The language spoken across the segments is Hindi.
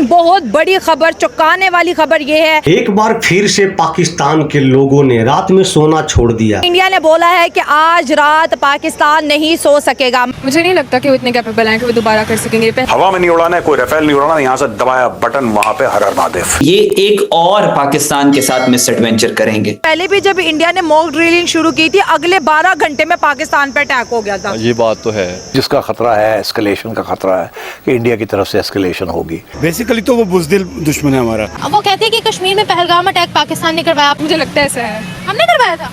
बहुत बड़ी खबर, चौंकाने वाली खबर ये है, एक बार फिर से पाकिस्तान के लोगों ने रात में सोना छोड़ दिया। इंडिया ने बोला है कि आज रात पाकिस्तान नहीं सो सकेगा। मुझे नहीं लगता कि वो इतने कैपेबल हैं कि वो दोबारा कर सकेंगे। हवा में नहीं उड़ाना है, कोई राफेल नहीं उड़ाना, यहाँ से दबाया बटन वहां पे हर हर महादेव। ये एक और पाकिस्तान के साथ मिस एडवेंचर करेंगे। पहले भी जब इंडिया ने मॉक ड्रिलिंग शुरू की थी, अगले 12 घंटे में पाकिस्तान पे अटैक हो गया था। ये बात तो है, जिसका खतरा है, एस्केलेशन का खतरा है कि इंडिया की तरफ से एस्केलेशन होगी। बेसिकली तो वो बुज़दिल दुश्मन है हमारा। वो कहते हैं कि कश्मीर में पहलगाम अटैक पाकिस्तान ने करवाया। मुझे लगता है ऐसा है, हमने करवाया था।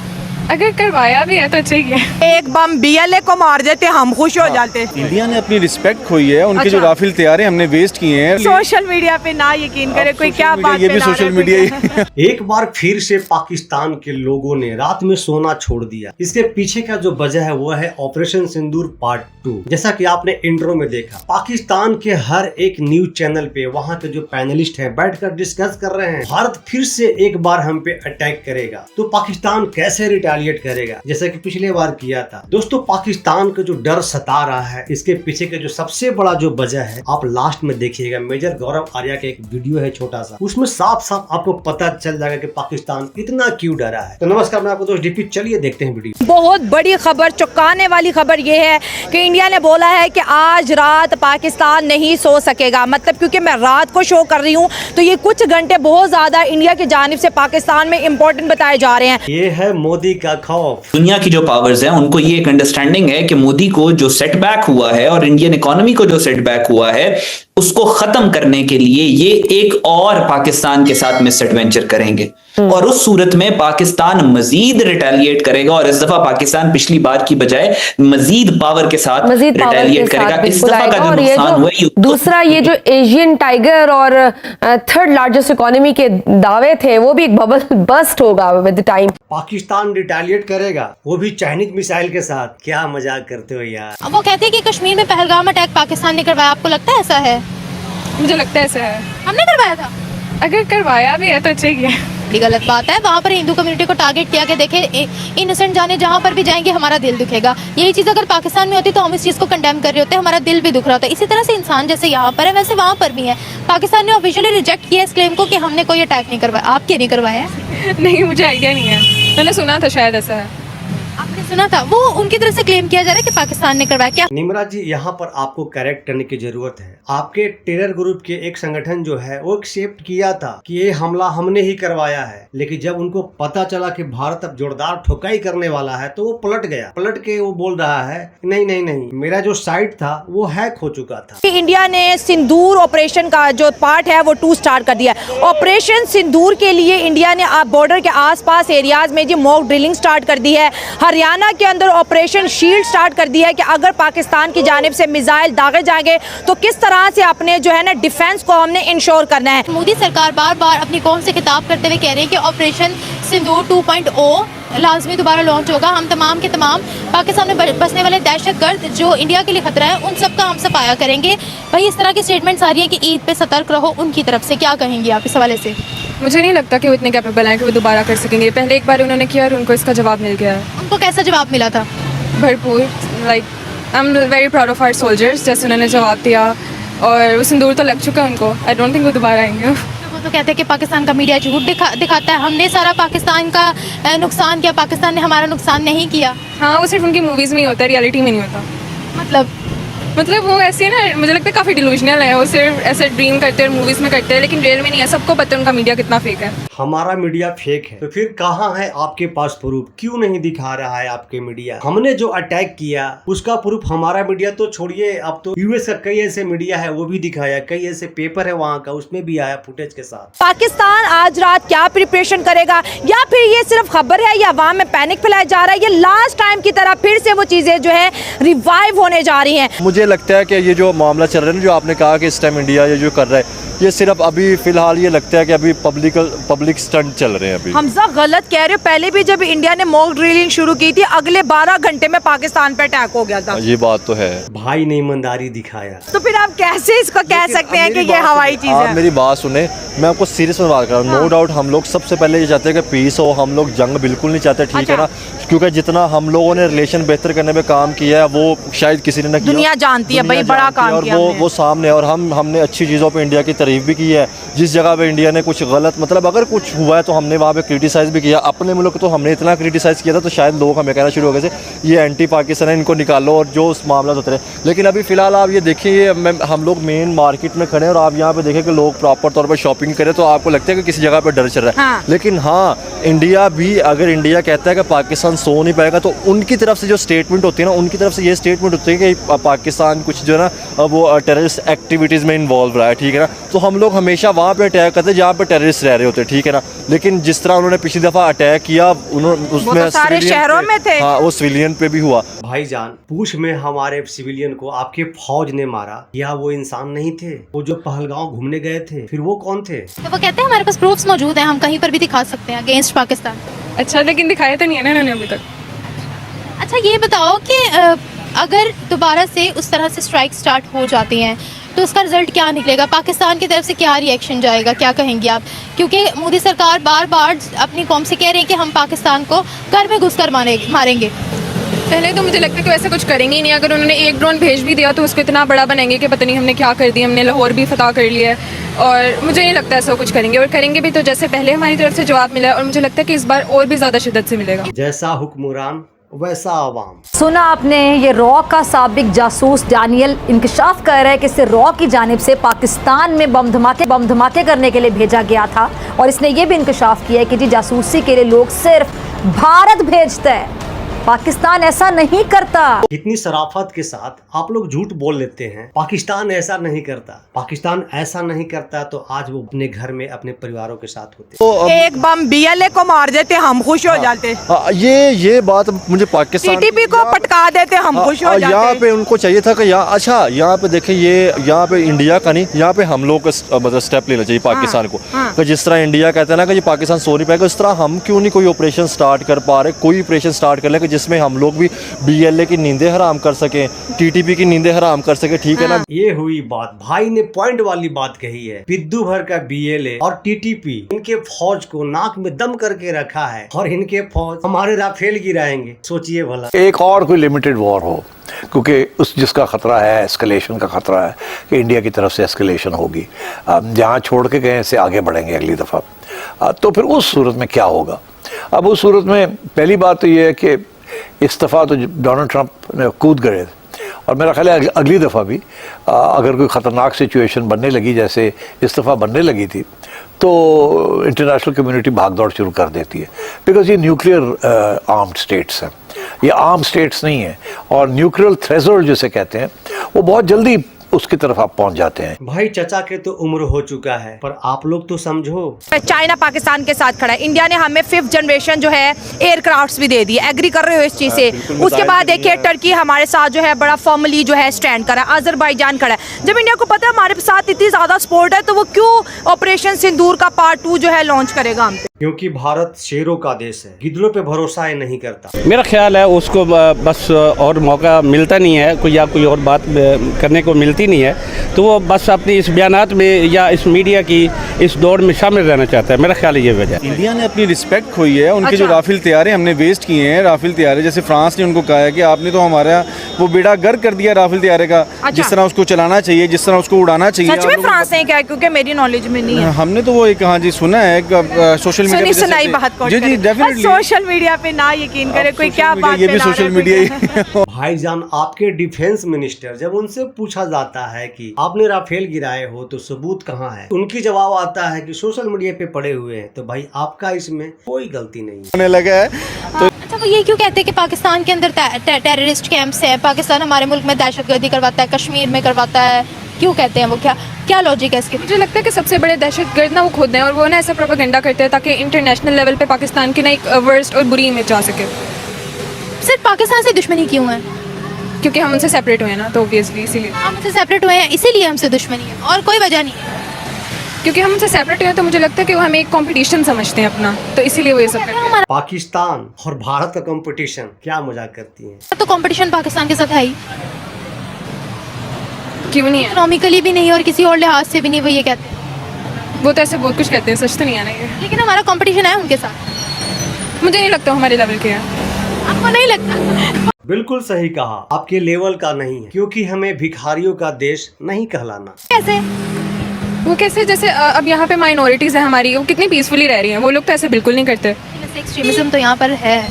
अगर करवाया भी है तो अच्छा ही है। एक बम BLA को मार देते हम खुश हो जाते। इंडिया ने अपनी रिस्पेक्ट खोई है, उनके जो अच्छा। राफेल तैयारे हमने वेस्ट किए हैं। सोशल मीडिया पे ना यकीन करे कोई क्या बात ये भी फैला रहा सोशल है, मीडिया कोई क्या। ही एक बार फिर से पाकिस्तान के लोगों ने रात में सोना छोड़ दिया। इसके पीछे का जो वजह है वो है ऑपरेशन सिंदूर पार्ट 2। जैसा कि आपने इंट्रो में देखा, पाकिस्तान के हर एक न्यूज चैनल पे वहाँ के जो पैनलिस्ट हैं बैठकर डिस्कस कर रहे हैं, भारत फिर से एक बार हम पे अटैक करेगा तो पाकिस्तान कैसे रिटेलिएट करेगा, जैसा कि पिछले बार किया था। दोस्तों, पाकिस्तान का जो डर सता रहा है, इसके पीछे का जो सबसे बड़ा जो वजह है, आप लास्ट में देखिएगा। मेजर गौरव आर्या का एक वीडियो है छोटा सा, उसमें साफ साफ आपको पता चल जाएगा कि पाकिस्तान इतना क्यों डरा है। तो नमस्कार, मैं आपको दोस्त डीपी, चलिए देखते हैं वीडियो। बहुत बड़ी खबर, चौंकाने वाली खबर ये है कि इंडिया ने बोला है कि आज रात पाकिस्तान नहीं सो सकेगा। मतलब क्योंकि मैं रात को शो कर रही हूँ तो ये कुछ घंटे बहुत ज्यादा इंडिया की जानिब से पाकिस्तान में इम्पोर्टेंट बताए जा रहे हैं। ये है मोदी का खौफ। दुनिया की जो पावर्स हैं उनको ये एक अंडरस्टैंडिंग है कि मोदी को जो सेटबैक हुआ है और इंडियन इकोनॉमी को जो सेटबैक हुआ है उसको खत्म करने के लिए ये एक और पाकिस्तान के साथ मिस एडवेंचर करेंगे और उस सूरत में पाकिस्तान मजीद रिटेलिएट करेगा और इस दफा पाकिस्तान पिछली बार की बजाय मजीद पावर के साथ रिटेलिएट करेगा। इस दफा का जो नुकसान हुआ है, दूसरा ये जो एशियन टाइगर और थर्ड लार्जेस्ट इकोनॉमी के दावे थे वो भी एक बबल बस्ट होगा विद टाइम। पाकिस्तान रिटेलिएट करेगा, वो भी चाइनीज मिसाइल के साथ। क्या मजाक करते हो यार। वो कहते हैं कि कश्मीर में पहलगाम अटैक पाकिस्तान ने करवाया। आपको लगता है ऐसा है? मुझे लगता है ऐसा है, हमने करवाया था। अगर करवाया भी है तो अच्छा ही है। बड़ी गलत बात है। वहाँ पर हिंदू कम्युनिटी को टारगेट किया कि देखे इनोसेंट जाने जहाँ पर भी जाएंगे हमारा दिल दुखेगा। यही चीज़ अगर पाकिस्तान में होती तो हम इस चीज़ को कंडेम कर रहे होते, हमारा दिल भी दुख रहा होता। इसी तरह से इंसान जैसे यहाँ पर है वैसे वहाँ पर भी है। पाकिस्तान ने ऑफिशियली रिजेक्ट किया इस क्लेम को कि हमने कोई अटैक नहीं करवाया। आप क्यों नहीं करवाया? नहीं, मुझे आइडिया नहीं है, मैंने सुना था शायद ऐसा है। आपने सुना था? वो उनकी तरफ से क्लेम किया जा रहा है कि पाकिस्तान ने करवाया। क्या निमरा जी, यहाँ पर आपको करेक्ट करने की जरूरत है। आपके टेरर ग्रुप के एक संगठन जो है वो एक्सेप्ट किया था कि ये हमला हमने ही करवाया है, लेकिन जब उनको पता चला कि भारत अब जोरदार ठोकाई करने वाला है तो वो पलट गया। पलट के वो बोल रहा है नहीं नहीं नहीं, मेरा जो साइट था वो हैक हो चुका था। इंडिया ने सिंदूर ऑपरेशन का जो पार्ट है वो 2 स्टार्ट कर दिया। ऑपरेशन सिंदूर के लिए इंडिया ने बॉर्डर के आसपास एरियाज में जी मॉक ड्रिलिंग स्टार्ट कर दी है। हरियाणा के अंदर ऑपरेशन शील्ड स्टार्ट कर दिया है कि अगर पाकिस्तान की जानिब से मिसाइल दागे जाएंगे तो किस तरह से अपने जो है ना डिफेंस को हमने इंश्योर करना है। मोदी सरकार बार बार अपनी कौम से खिताब करते हुए कह रहे हैं कि ऑपरेशन सिंदूर 2.0 लाजमी दोबारा लॉन्च होगा। हम तमाम के तमाम पाकिस्तान में बसने वाले दहशतगर्द जो इंडिया के लिए खतरा है उन सब का हम सफाया करेंगे। भाई, इस तरह की स्टेटमेंट्स आ रही है कि ईद पे सतर्क रहो उनकी तरफ से। क्या कहेंगे आप इस हवाले से? मुझे नहीं लगता कि वो इतने कैपेबल हैं कि वो दोबारा कर सकेंगे। पहले एक बार उन्होंने किया और उनको इसका जवाब मिल गया है। उनको कैसा जवाब मिला था? भरपूर। Like I am very proud of our soldiers, जैसे उन्होंने जवाब दिया और वो सिंदूर तो लग चुका है उनको। आई डोंट थिंक वो दोबारा आएंगे। वो तो कहते हैं कि पाकिस्तान का मीडिया झूठ दिखाता है, हमने सारा पाकिस्तान का नुकसान किया, पाकिस्तान ने हमारा नुकसान नहीं किया। हाँ, वो सिर्फ उनकी मूवीज़ में ही होता है, रियलिटी में नहीं होता। मतलब वो ऐसे है ना, मुझे लगता है काफ़ी डिलूजनल है। वो सिर्फ ऐसे ड्रीम करते हैं, मूवीज़ में करते हैं, लेकिन रियल में नहीं है। सबको पता है उनका मीडिया कितना फेक है। हमारा मीडिया फेक है तो फिर कहाँ है आपके पास प्रूफ? क्यों नहीं दिखा रहा है आपके मीडिया? हमने जो अटैक किया उसका प्रूफ हमारा मीडिया तो छोड़िए, अब तो यूएस का कई ऐसे मीडिया है वो भी दिखाया, कई ऐसे पेपर है वहाँ का उसमें भी आया फुटेज के साथ। पाकिस्तान आज रात क्या प्रिपरेशन करेगा, या फिर ये सिर्फ खबर है या अवाम में पैनिक फैलाया जा रहा है? ये लास्ट टाइम की तरह फिर से वो चीजें जो है रिवाइव होने जा रही हैं। मुझे लगता है कि ये जो मामला चल रहा है ना, जो आपने कहा कि इस टाइम इंडिया ये जो कर रहा है, ये सिर्फ अभी फिलहाल ये लगता है कि अभी पब्लिक स्टंट चल रहे हैं। अभी हमजा गलत कह रहे हो, पहले भी जब इंडिया ने मॉक ड्रिलिंग शुरू की थी अगले 12 घंटे में पाकिस्तान पे अटैक हो गया था। ये बात तो है। भाई ने ईमानदारी दिखाया, तो फिर आप कैसे इसको कह सकते हैं कि ये हवाई चीज है? आप मेरी बात सुने, मैं आपको सीरियस में बात कर रहा हूँ। नो डाउट हम लोग सबसे पहले ये चाहते हैं कि पीस हो, हम लोग जंग बिल्कुल नहीं चाहते, ठीक है ना, क्योंकि जितना हम लोगों ने रिलेशन बेहतर करने में काम किया है वो शायद किसी ने ना किया। दुनिया जानती है भाई, दुनिया बड़ा जानती है काम और किया हमने। वो सामने है। और हमने अच्छी चीज़ों पे इंडिया की तारीफ भी की है। जिस जगह पे इंडिया ने कुछ गलत मतलब अगर कुछ हुआ है तो हमने वहाँ पे क्रिटिसाइज़ भी किया। अपने मुल्क तो हमने इतना क्रिटिसाइज़ किया था तो शायद लोग हमें कहना शुरू हो गए थे ये एंटी पाकिस्तान है, इनको निकालो और जो उस मामला होते रहे। लेकिन अभी फ़िलहाल आप ये देखिए हम लोग मेन मार्केट में खड़े हैं और आप यहाँ पे देखें कि लोग प्रॉपर तौर पर शॉपिंग करें तो आपको लगता है कि किसी जगह पर डर चल रहा है। हाँ। लेकिन हाँ, इंडिया भी अगर इंडिया कहता है कि पाकिस्तान सो नहीं पाएगा तो उनकी तरफ से जो स्टेटमेंट होती है ना, उनकी तरफ से ये स्टेटमेंट होती है कि पाकिस्तान कुछ जो है ना वो टेररिस्ट एक्टिविटीज़ में इन्वॉल्व रहा है, ठीक है ना। तो हम लोग हमेशा वहाँ पे अटैक करते हैं जहाँ पे टेररिस्ट रह रहे होते हैं, ठीक है ना। लेकिन जिस तरह उन्होंने पिछली दफ़ा अटैक किया उसमें तो सारे civilian शहरों पे- में थे। हाँ, वो सिविलियन पे भी हुआ। भाईजान, पूछ में हमारे सिविलियन को आपके फौज ने मारा, या वो इंसान नहीं थे? वो जो पहलगांव घूमने गए थे, फिर वो कौन थे? तो वो कहते हैं हमारे पास प्रूफ्स मौजूद हैं, हम कहीं पर भी दिखा सकते हैं अगेंस्ट पाकिस्तान। अच्छा, लेकिन दिखाया तो नहीं है ना इन्होंने अभी तक। अच्छा ये बताओ कि अगर दोबारा से उस तरह से स्ट्राइक स्टार्ट हो जाती हैं तो उसका रिजल्ट क्या निकलेगा? पाकिस्तान की तरफ से क्या रिएक्शन जाएगा, क्या कहेंगे आप? क्योंकि मोदी सरकार बार बार अपनी कौम से कह रहे हैं कि हम पाकिस्तान को घर में घुस कर मारेंगे। पहले तो मुझे लगता है कि वैसे कुछ करेंगे ही नहीं। अगर उन्होंने एक ड्रोन भेज भी दिया तो उसको इतना बड़ा बनाएंगे कि पता नहीं हमने क्या कर दिया, हमने लाहौर भी फतह कर लिया है। और मुझे नहीं लगता ऐसा कुछ करेंगे, और करेंगे भी तो जैसे पहले हमारी तरफ से जवाब मिला है, और मुझे लगता है कि इस बार और भी ज़्यादा शिद्दत से मिलेगा। जैसा हुक्मरान वैसा आवाम। सुना आपने, ये रॉ का साबिक जासूस डैनियल इंकशाफ कर रहा है कि इसे रॉ की जानिब से पाकिस्तान में बम धमाके करने के लिए भेजा गया था। और इसने ये भी इंकशाफ किया है कि जी जासूसी के लिए लोग सिर्फ भारत भेजता है, पाकिस्तान ऐसा नहीं करता। कितनी शराफत के साथ आप लोग झूठ बोल लेते हैं। पाकिस्तान ऐसा नहीं करता, पाकिस्तान ऐसा नहीं करता तो आज वो अपने घर में अपने परिवारों के साथ होते। तो एक बम बीएलए को मार देते हम खुश हो जाते, ये बात मुझे पाकिस्तान टीटीपी को पटका देते हम खुश हो जाते। यहाँ पे उनको चाहिए था कि यहाँ पे देखें, ये यहाँ पे इंडिया का नहीं, यहाँ पे हम लोग का मतलब स्टेप लेना चाहिए पाकिस्तान को। कि जिस तरह इंडिया कहता है ना कि ये पाकिस्तान सो नहीं पाएगा, उस तरह हम क्यों नहीं कोई ऑपरेशन स्टार्ट कर पा रहे, कोई ऑपरेशन स्टार्ट कर ले जिसमें हम लोग भी बीएलए की नींदें हराम कर सकें, टीटीपी की नींदें हराम कर सके, ठीक है ना। ये हुई बात, भाई ने पॉइंट वाली बात कही है। पिद्दू भर का बीएलए और टीटीपी इनके फौज को नाक में दम करके रखा है और इनके फौज हमारे राफेल गिराएंगे। सोचिए भला, एक और कोई लिमिटेड वॉर हो, क्योंकि उस जिसका खतरा है, एस्केलेशन का खतरा है कि इंडिया की तरफ से एस्केलेशन होगी, जहाँ छोड़ के गए से आगे बढ़ेंगे अगली दफ़ा। तो फिर उस सूरत में क्या होगा? अब उस सूरत में पहली बात तो ये है कि इस दफ़ा तो डोनाल्ड ट्रंप ने कूद गए, और मेरा ख्याल है अगली दफ़ा भी अगर कोई ख़तरनाक सिचुएशन बनने लगी जैसे इस दफ़ा बनने लगी थी तो इंटरनेशनल कम्युनिटी भाग दौड़ शुरू कर देती है। बिकॉज ये न्यूक्लियर आर्म्ड स्टेट्स हैं, ये आर्म स्टेट्स नहीं है, और न्यूक्लियर थ्रेशोल्ड जिसे कहते हैं वो बहुत जल्दी उसकी तरफ आप पहुंच जाते हैं। भाई चचा के तो उम्र हो चुका है, पर आप लोग तो समझो। चाइना पाकिस्तान के साथ खड़ा है, इंडिया ने हमें 5th जनरेशन जो है एयरक्राफ्ट्स भी दे दिए। एग्री कर रहे हो इस चीज से? उसके बाद देखिए टर्की हमारे साथ जो है बड़ा फॉर्मली जो है स्टैंड करा, अजरबैजान खड़ा है। जब इंडिया को पता है हमारे साथ इतनी ज्यादा सपोर्ट है तो वो क्यों ऑपरेशन सिंदूर का पार्ट 2 जो है लॉन्च करेगा हम पे? क्योंकि भारत शेरों का देश है, गिद्धड़ों पे भरोसा ही नहीं करता। मेरा ख्याल है उसको बस और मौका मिलता नहीं है, कोई या कोई और बात करने को मिलती नहीं है, तो वो बस अपनी इस बयानात में या इस मीडिया की इस दौड़ में शामिल रहना चाहता है। मेरा ख्याल है ये वजह है। इंडिया ने अपनी रिस्पेक्ट खोई है। उनके जो अच्छा। राफेल तैयारे हमने वेस्ट किए हैं, राफेल तैयारे जैसे फ्रांस ने उनको कहा है कि आपने तो हमारा वो बेड़ा गर्क कर दिया राफेल तैयारे का। जिस तरह उसको चलाना चाहिए, जिस तरह उसको उड़ाना चाहिए। सच में फ्रांस ने क्या? क्योंकि मेरी नॉलेज में नहीं है। हमने तो वो एक हाँ जी सुना है सोशल मीडिया पे सुनाई बात जी जी डेफिनेटली सोशल मीडिया पे ना यकीन करे कोई क्या बात ये भी सोशल मीडिया ही। भाईजान, आपके डिफेंस मिनिस्टर जब उनसे पूछा जाता है कि आपने राफेल गिराए हो तो सबूत कहाँ है, उनकी जवाब आता है कि सोशल मीडिया पे पड़े हुए हैं। तो भाई आपका इसमें कोई गलती नहीं है। होने लगा है तो अच्छा वो ये क्यों कहते हैं कि पाकिस्तान के अंदर टेररिस्ट कैंप्स हैं, पाकिस्तान हमारे मुल्क में दहशतगर्दी करवाता है, कश्मीर में करवाता है, क्यों कहते हैं वो? क्या लॉजिक है इसके? मुझे लगता है कि सबसे बड़े दहशतगर्द ना वो खुद हैं, और वो ना ऐसा प्रोपेगेंडा करते हैं ताकि इंटरनेशनल लेवल पे पाकिस्तान की ना एक वर्स्ट और बुरी इमेज जा सके। सिर्फ पाकिस्तान से दुश्मनी क्यों है? क्योंकि हम उनसे सेपरेट हुए हैं ना, तो ऑब्वियसली इसीलिए। हम उनसे सेपरेट हुए हैं इसीलिए हमसे दुश्मनी है, और कोई वजह नहीं है। क्योंकि हम उनसे सेपरेट हुए हैं तो मुझे लगता है कि वो हमें एक कंपटीशन समझते हैं अपना, तो इसीलिए वो ये सब करते हैं। पाकिस्तान और भारत का कंपटीशन, क्या मजाक करती हैं? तो कंपटीशन पाकिस्तान के साथ है ही, क्यों नहीं है? इकोनॉमिकली भी नहीं और किसी और लिहाज से भी नहीं, वो ये कहते हैं। वो तो ऐसे बहुत कुछ कहते हैं, सच तो नहीं है ना ये। लेकिन हमारा कंपटीशन है उनके साथ। मुझे नहीं लगता हमारे लेवल के हैं। आपको नहीं लगता? बिल्कुल सही कहा, आपके लेवल का नहीं है, क्योंकि हमें भिखारियों का देश नहीं कहलाना। कैसे? वो कैसे, जैसे अब यहाँ पे माइनॉरिटीज़ है हमारी, वो कितनी पीसफुली रह रही हैं, वो लोग तो ऐसे बिल्कुल नहीं करते। एक्सट्रीमिज्म तो यहाँ पर है,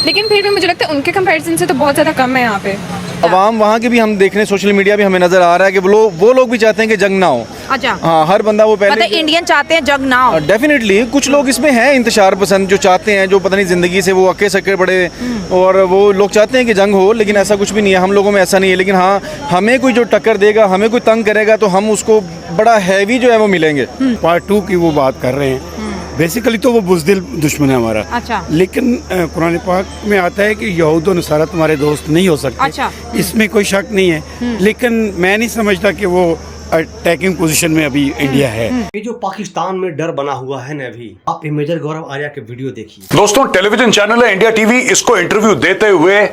लेकिन फिर भी मुझे लगता है उनके कंपैरिजन से तो बहुत ज़्यादा कम है यहाँ पे। अवाम वहाँ की भी हम देख रहे हैं, सोशल मीडिया भी हमें नजर आ रहा है कि वो लोग भी चाहते हैं कि जंग ना हो। अच्छा, हाँ, हर बंदा वो पहले मतलब इंडियन चाहते हैं जंग ना हो। डेफिनेटली कुछ लोग इसमें हैं इंतशार पसंद, जो चाहते हैं, जो पता नहीं जिंदगी से वो अक्के सके पड़े, और वो लोग चाहते हैं कि जंग हो, लेकिन ऐसा कुछ भी नहीं है। हम लोगों में ऐसा नहीं है, लेकिन हाँ, हमें कोई जो टक्कर देगा, हमें कोई तंग करेगा, तो हम उसको बड़ा हैवी जो है वो मिलेंगे। पार्ट 2 की वो बात कर रहे हैं। बेसिकली तो वो बुज़दिल दुश्मन है हमारा। अच्छा। लेकिन कुरान पाक में आता है कि यहूद और नसारा तुम्हारे दोस्त नहीं हो सकते। अच्छा। इसमें कोई शक नहीं है, लेकिन मैं नहीं समझता कि वो अटैकिंग पोजीशन में अभी इंडिया है। ये जो पाकिस्तान में डर बना हुआ है ना, अभी आप मेजर गौरव आर्या के वीडियो देखिए। दोस्तों, टेलीविजन चैनल है इंडिया टीवी, इसको इंटरव्यू देते हुए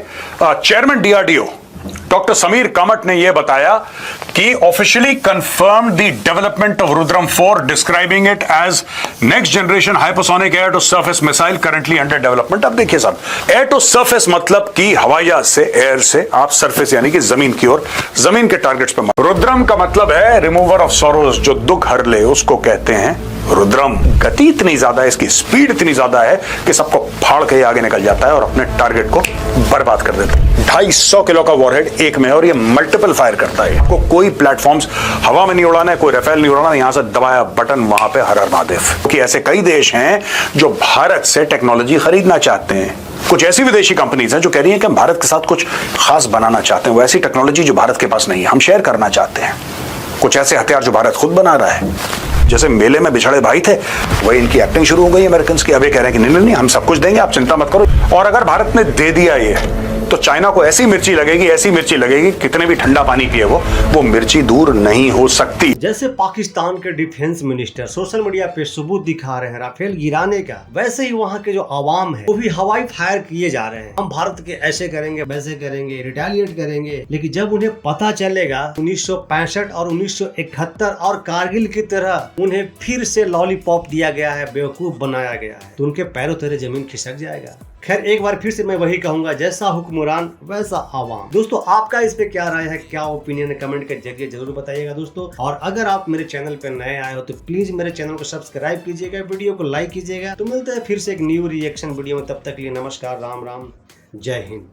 chairman DRDO doctor Sameer Kamat ने यह बताया कि officially confirmed the development of Rudram 4, describing it as next generation hypersonic air to surface missile currently under development. अब देखिए साहब, एयर टू सरफेस मतलब कि हवाई जहाज से, एयर से आप सरफेस यानी कि जमीन की ओर, जमीन के टारगेट्स पे। रुद्रम का मतलब है रिमूवर ऑफ सॉरोज, जो दुख हर ले, उसको कहते हैं रुद्रम। गति इतनी ज्यादा है, इसकी स्पीड इतनी ज्यादा है कि सबको फाड़ के आगे निकल जाता है और अपने टारगेट को बर्बाद कर देता है। 250 किलो का वॉरहेड एक में, और ये मल्टीपल फायर करता है। आपको कोई प्लेटफॉर्म्स हवा में नहीं उड़ाना है, कोई राफेल नहीं उड़ाना, यहां से दबाया बटन, वहां पे हर हर महादेव। क्योंकि ऐसे कई देश हैं जो भारत से टेक्नोलॉजी खरीदना चाहते हैं। कुछ ऐसी विदेशी कंपनीज हैं जो कह रही हैं कि हम भारत के साथ कुछ खास बनाना चाहते हैं, वो ऐसी टेक्नोलॉजी जो भारत के पास नहीं है, हम शेयर करना चाहते हैं। कुछ ऐसे हथियार जो भारत खुद बना रहा है, जैसे मेले में बिछड़े भाई थे, वही इनकी एक्टिंग शुरू हो गई अमेरिकन की। अब ये कह रहे हैं कि नहीं, हम सब कुछ देंगे, आप चिंता मत करो। और अगर भारत ने दे दिया ये, तो चाइना को ऐसी मिर्ची लगेगी, कितने भी ठंडा पानी पिए वो मिर्ची दूर नहीं हो सकती। जैसे पाकिस्तान के डिफेंस मिनिस्टर सोशल मीडिया पे सबूत दिखा रहे हैं राफेल गिराने का, वैसे ही वहाँ के जो आवाम है वो भी हवाई फायर किए जा रहे हैं। हम भारत के ऐसे करेंगे, वैसे करेंगे, रिटेलिएट करेंगे। लेकिन जब उन्हें पता चलेगा 1965 और 1971 और कारगिल की तरह उन्हें फिर से लॉलीपॉप दिया गया है, बेवकूफ बनाया गया है, तो उनके पैरों तले जमीन खिसक जाएगा। खैर, एक बार फिर से मैं वही कहूंगा, जैसा हुक्मरान वैसा आवाम। दोस्तों, आपका इस पे क्या राय है, क्या ओपिनियन है, कमेंट के जरिए जरूर बताइएगा दोस्तों। और अगर आप मेरे चैनल पे नए आए हो तो प्लीज मेरे चैनल को सब्सक्राइब कीजिएगा, वीडियो को लाइक कीजिएगा। तो मिलते हैं फिर से एक न्यू रिएक्शन वीडियो में, तब तक के लिए नमस्कार, राम राम, जय हिंद।